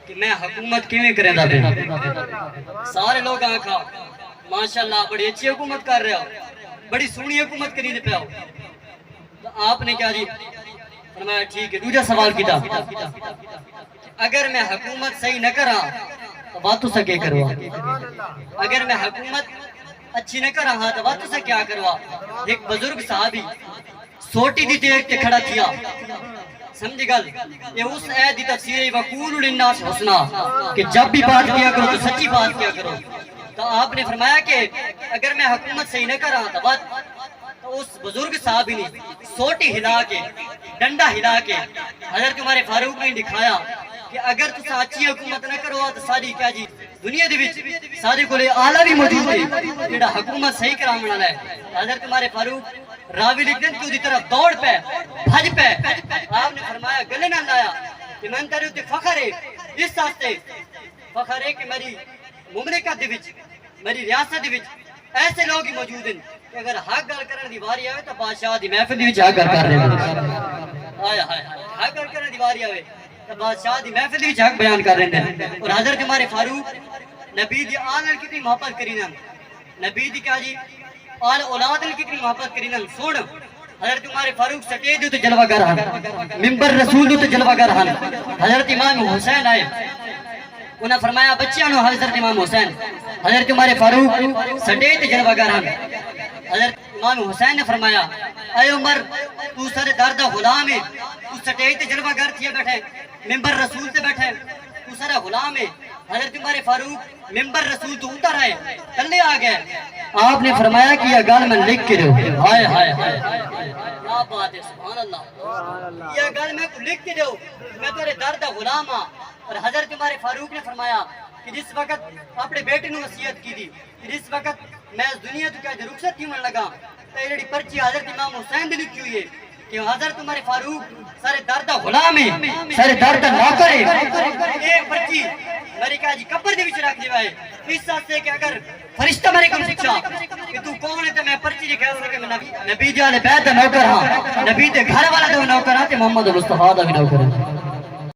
کہ میں حکومت کیویں کرے دا پہ سارے لوگ آنکھا ماشاءاللہ بڑی اچھی حکومت کر رہے ہو بڑی سونی حکومت کری دے پہ ہو تو آپ نے کیا جی فرمایا ٹھیک ہے دوجہ سوال کیتا اگر میں حکومت صحیح نہ کرا تو باتوں سے کیا کروا اگر میں حکومت اچھی نہ کر رہا تو باتوں سے کیا کروا ایک بزرگ صحابی سوٹی دی دیکھ کے کھڑا کیا سمجھے گل یہ اس عید دی تفسیر ہے وَقُولُوا لِلنَّاسِ حُسْنًا کہ جب بھی بات کیا کرو تو سچی بات کیا کرو تو آپ نے فرمایا کہ اگر میں حکومت صحیح نہ کر رہا تو بات تو اس بزرگ صحابی نے سوٹی ہلا کے ڈنڈا ہلا کے حضرت عمر فاروق نے دکھایا کہ اگر تسا اچھی حکومت نہ کرو تو ساری کیا جی دنیا دے وچ سارے کولے آلہ بھی موجود ہے جڑا حکومت صحیح کرامن والا ہے حضرت عمر فاروق راوی لکھتے ہیں کہ دی طرف دوڑ پہ بھج پہ آپ نے فرمایا گلے نہ لایا کہ میں تیرے تے فخر ہے اس واسطے فخر ہے کہ میری مملکت دے وچ میری ریاست دے وچ ایسے لوگ ہی موجود ہیں کہ اگر حق گل کرن دی واری آوے تو بادشاہ دی محفل دی وچ حق گل کر رہے ہیں ہائے ہائے حق گل کرن دی واری آوے تو بادشاہ دی محفل دی وچ حق بیان کر رہے ہیں اور حضرت عمر فاروق نبی دی آل نال کتنی محبت کرینا نبی دی کیا جی آل اولاد نال کتنی محبت کرینا سن حضرت عمر فاروق سٹیج دے تے جلوہ گر ہن منبر رسول دے تے جلوہ گر ہن حضرت امام حسین آئے انہاں فرمایا بچیاں نو حضرت امام حسین حضرت عمر فاروق سٹیج تے جلوہ گر ہن حضرت امام حسین نے فرمایا اے عمر تو سارے دردہ غلام ہے تو سٹیج تے جلوہ گر تھیا بیٹھے منبر رسول تے بیٹھے تو سارا غلام ہے حضرت عمر فاروق منبر رسول تو اتر آئے تلے آ گئے آپ نے فرمایا کہ یہ گل میں لکھ کے دو ہائے ہائے ہائے کیا بات ہے سبحان اللہ یہ گل میں کو لکھ کے دو میں تیرے درد غلام ہاں اور حضرت عمر فاروق نے فرمایا کہ جس وقت اپنے بیٹے نے وصیت کی تھی کہ جس وقت میں اس دنیا تو کیا رخصت کیوں لگا تو یہ پرچی حضرت امام حسین نے لکھی ہوئی ہے کہ حضرت عمر فاروق سارے درد غلام ہے سارے درد نوکر ہے ایک پرچی میری کہا جی قبر دے وچ رکھ دیوا ہے اس واسطے کہ اگر فرشتہ میرے کو پوچھا کہ تو کون ہے تے میں پرچی لکھ کے کہ میں نبی دی اہل بیت دا نوکر ہاں نبی دے گھر والا دا نوکر ہاں تے محمد مصطفی دا بھی نوکر ہاں